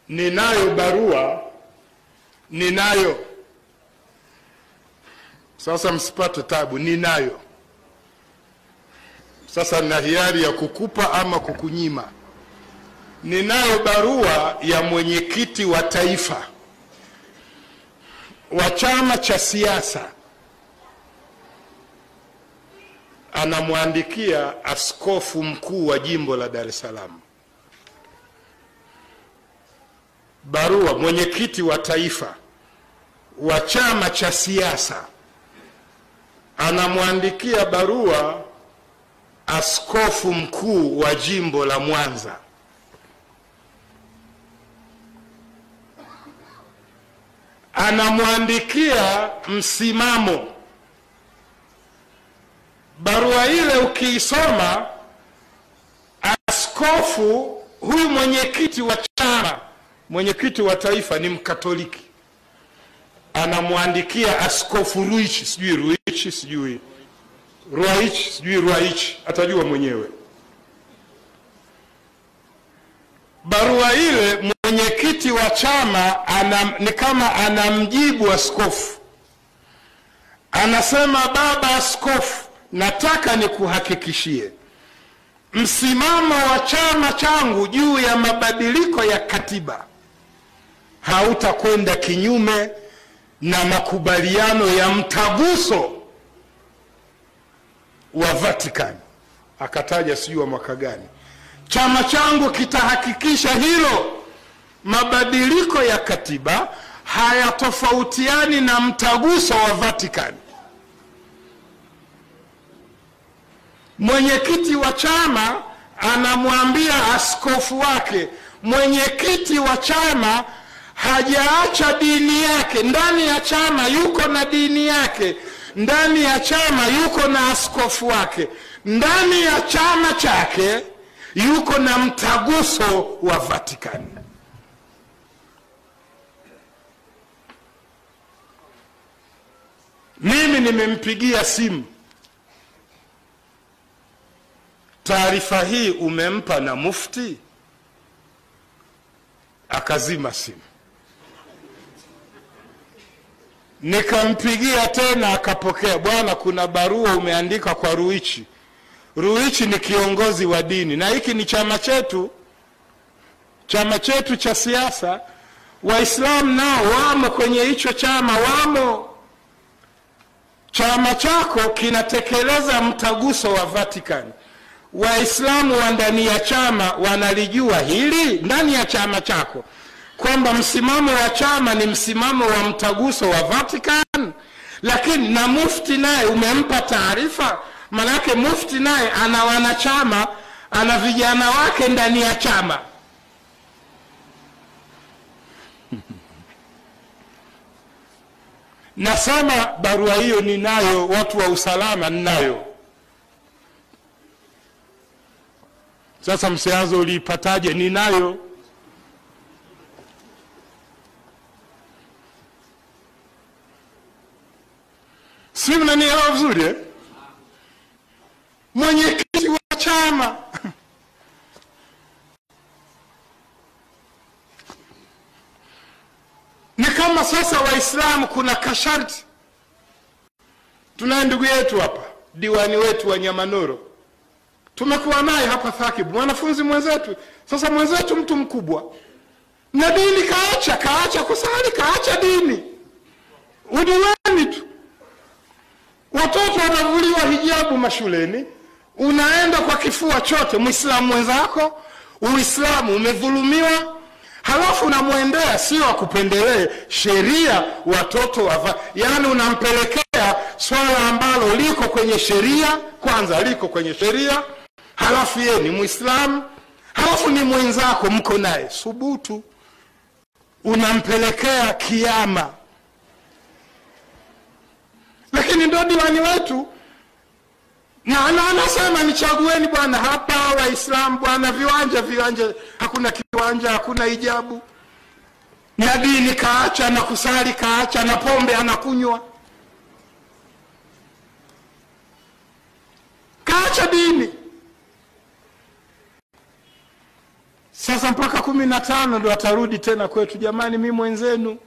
ninayo barua, ninayo. Sasa msipate tabu, ninayo. Sasa nina hiari ya kukupa ama kukunyima. Ninayo barua ya mwenyekiti wa taifa wa chama cha siasa, anamwandikia askofu mkuu wa jimbo la Dar es Salaam. Barua, mwenyekiti wa taifa wa chama cha siasa anamwandikia barua askofu mkuu wa jimbo la Mwanza. Anamwandikia msimamo. Barua ile ukiisoma, askofu huyu mwenyekiti wa chama, mwenyekiti wa taifa ni Mkatoliki, anamwandikia askofu Ruichi, sijui Ruichi, atajua mwenyewe. Barua ile mwenyekiti wa chama ni kama anamjibu askofu. Anasema, baba askofu, nataka nikuhakikishie msimamo wa chama changu juu ya mabadiliko ya katiba hautakwenda kinyume na makubaliano ya mtaguso wa Vatican. Akataja sijui wa mwaka gani. Chama changu kitahakikisha hilo, mabadiliko ya katiba hayatofautiani na mtaguso wa Vatican. Mwenyekiti wa chama anamwambia askofu wake, mwenyekiti wa chama hajaacha dini yake. Ndani ya chama yuko na dini yake, ndani ya chama yuko na askofu wake, ndani ya chama chake yuko na mtaguso wa Vatican. Mimi nimempigia simu, taarifa hii umempa na mufti? Akazima simu. Nikampigia tena, akapokea. Bwana, kuna barua umeandika kwa Ruichi. Ruichi ni kiongozi wa dini na hiki ni chama chetu cha siasa. Waislamu nao wamo kwenye hicho chama, wamo. Chama chako kinatekeleza mtaguso wa Vatican. Waislamu wa ndani ya chama wanalijua hili ndani ya chama chako, kwamba msimamo wa chama ni msimamo wa mtaguso wa Vatican. Lakini na mufti naye umempa taarifa, manake mufti naye ana wanachama, ana vijana wake ndani ya chama. Nasema barua hiyo ninayo, watu wa usalama ninayo. Sasa msianze uliipataje, ninayo. Si mnanielewa vizuri eh? Mwenyekiti wa chama ni kama sasa Waislamu kuna kasharti. Tuna ndugu yetu hapa, diwani wetu wa Nyamanoro, tumekuwa naye hapa Thakibu, mwanafunzi mwenzetu. Sasa mwenzetu mtu mkubwa na dini kaacha kusali, kaacha dini, udiwani tu. Watoto wanavuliwa hijabu mashuleni, unaenda kwa kifua chote Muislamu mwenzako, Uislamu umedhulumiwa, halafu unamwendea, sio akupendelee, sheria watoto yani unampelekea swala ambalo liko kwenye sheria. Kwanza liko kwenye sheria, halafu yeye ni Muislamu, halafu ni mwenzako, mko naye, subutu, unampelekea kiama. Lakini ndo diwani wetu, na anasema nichagueni bwana hapa Waislamu bwana, viwanja, hakuna kiwanja, hakuna hijabu, na dini kaacha, na kusali kaacha, na pombe anakunywa, kaacha dini. Sasa mpaka 15 ndo atarudi tena kwetu, jamani mimi mwenzenu.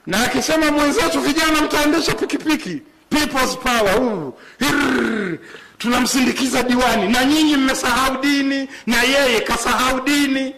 Na akisema mwenzetu, vijana mtaendesha pikipiki, people's power, tunamsindikiza diwani, na nyinyi mmesahau dini, na yeye kasahau dini.